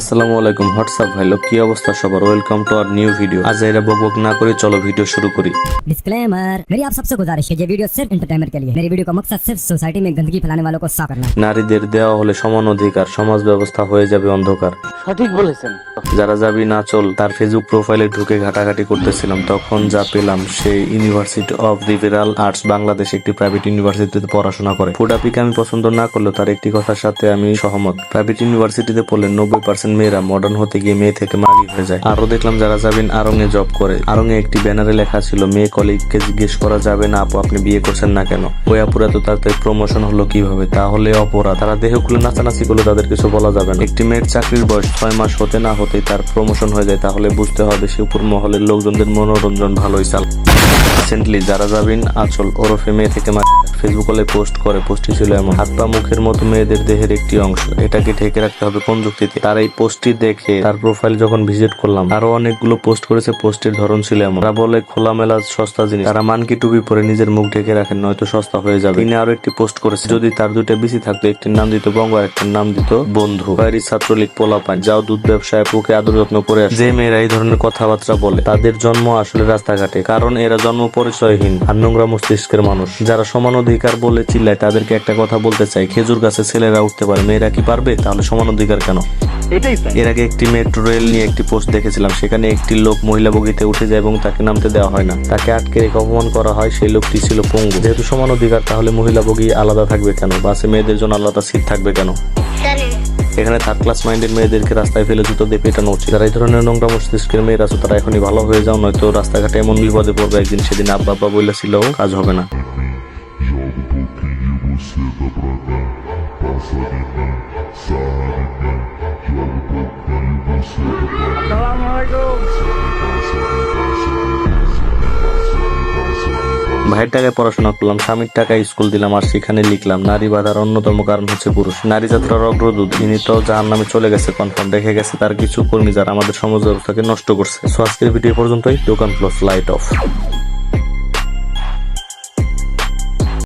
আসসালামু আলাইকুম হোয়াটসঅ্যাপ ভাই লোক কি অবস্থা সবার welcome to our new video. আজ এরা বকবক না করে চলো ভিডিও শুরু করি। डिस्क्लेमर, मेरी आप सबसे गुजारिश है ये वीडियो सिर्फ एंटरटेनमेंट के लिए है। मेरी वीडियो का मकसद सिर्फ सोसाइटी में गंदगी फैलाने वालों को साफ करना है। নারীদের দেওয়া হলে সমান অধিকার, সমাজ ব্যবস্থা হয়ে যাবে অন্ধকার। সঠিক বলেছেন। যারা যাবি না চল তার ফেসবুক প্রোফাইলে ঢুকে ঘাটাঘাটি করতেছিলাম, তখন যা পেলাম সে university of liberal arts Bangladesh একটি প্রাইভেট ইউনিভার্সিটিতে পড়াশোনা করে। ফুডাপিকে আমি পছন্দ না করলেও তার একটি কথার সাথে আমি সহমত। প্রাইভেট ইউনিভার্সিটিতে পড়লে 90% মেয়েরা মডার্ন হতে গিয়ে মেয়ে থেকে মাগি হয়ে যায়। আরো দেখলাম যারা যাবেন আরঙে জব করে। আরঙে একটি ব্যানারে লেখা ছিল মেয়ে কলিগকে জিজ্ঞেস করা যাবে না আপু আপনি বিয়ে করছেন না কেন। ওই আপুরা তো তাড়াতাড়ি প্রমোশন হলো কিভাবে, তাহলে অপরাধ। তারা দেহ খুলে নাচানাচি করলে তাদের কিছু বলা যাবে না। একটি মেয়ের চাকরির বয়স 6 মাস হতে না হতেই তার প্রমোশন হয়ে যায়, তাহলে বুঝতে হবে সে উপর মহলের লোকজনদের মনোরঞ্জন ভালোই চাল। রিসেন্টলি যারা যাবেন আচল ওরফে মেয়ে থেকে ফেসবুক কলে পোস্ট করে। পোস্টটি ছিল এমন: হাত পা মুখের মতো মেয়েদের দেহের একটি অংশ, এটাকে ঢেকে রাখতে হবে কোন যুক্তিতে। তার এই পোস্টটি দেখে তার প্রোফাইল যখন ভিজিট করলাম, আরো অনেকগুলো পোস্ট করেছে। পোস্টের ধরন ছিল এমন: তারা বলে খোলামেলা সস্তা জিনিস, তারা মানকি টুপি পরে নিজের মুখ ঢেকে রাখেন নয়তো সস্তা হয়ে যাবে। তিনি আরো একটি পোস্ট করেছে, যদি তার দুইটা বিসি থাকতো একটির নাম দিত বঙ্গ আর একটির নাম দিত বন্ধু। বাইরের ছাত্রলীগ পোলাপান যাও দুধ ব্যবসায় পুকে আদর যত্ন করে আসে। যে মেয়েরা এই ধরনের কথাবার্তা বলে তাদের জন্ম আসলে রাস্তাঘাটে, কারণ এরা জন্ম পরিচয়হীন আর নোংরা মস্তিষ্কের মানুষ। যারা সমান অধিকার বলে চিল্লায় তাদেরকে একটা কথা বলতে চাই, খেজুর গাছে ছেলেরা উঠতে পারে, মেয়েরা কি পারবে? তাহলে সমান অধিকার কেন? এর আগে একটি মেট্রো রেল নিয়ে একটি পোস্ট দেখেছিলাম, সেখানে একটি লোক মহিলা বগিতে উঠে যায় এবং তাকে নামতে দেওয়া হয় না, তাকে আটকে রেখে অপমান করা হয়। সেই লোকটি ছিল পঙ্গু। যেহেতু সমান অধিকার তাহলে মহিলা বগি আলাদা থাকবে কেন? বাসে মেয়েদের জন্য আলাদা সিট থাকবে কেন? এখানে থার্ড ক্লাস মাইন্ডের মেয়েদেরকে রাস্তায় ফেলে জুতো দিয়ে পেটানো উচিত। যারা এই ধরনের নোংরা মস্তিষ্কের মেয়েরা আছে তারা এখনই ভালো হয়ে যাও, নয়তো রাস্তাঘাটে এমন বিপদে পড়বে একদিন, সেদিন আব্বা আব্বা বলেছিল কাজ হবে না। ভাইয়ের টাকায় পড়াশোনা করলাম, স্বামীর টাকায় স্কুল দিলাম, আর সেখানে লিখলাম নারী বাধার অন্যতম কারণ হচ্ছে পুরুষ। নারী যাত্রার অগ্রদূত ইনি তো জাহান্নামে চলে গেছে কনফার্ম। দেখে গেছে তার কিছু কর্মী যারা আমাদের সমাজ ব্যবস্থাকে নষ্ট করছে। সো আজকের ভিডিও পর্যন্তই। দোকান ক্লোজ, লাইট অফ।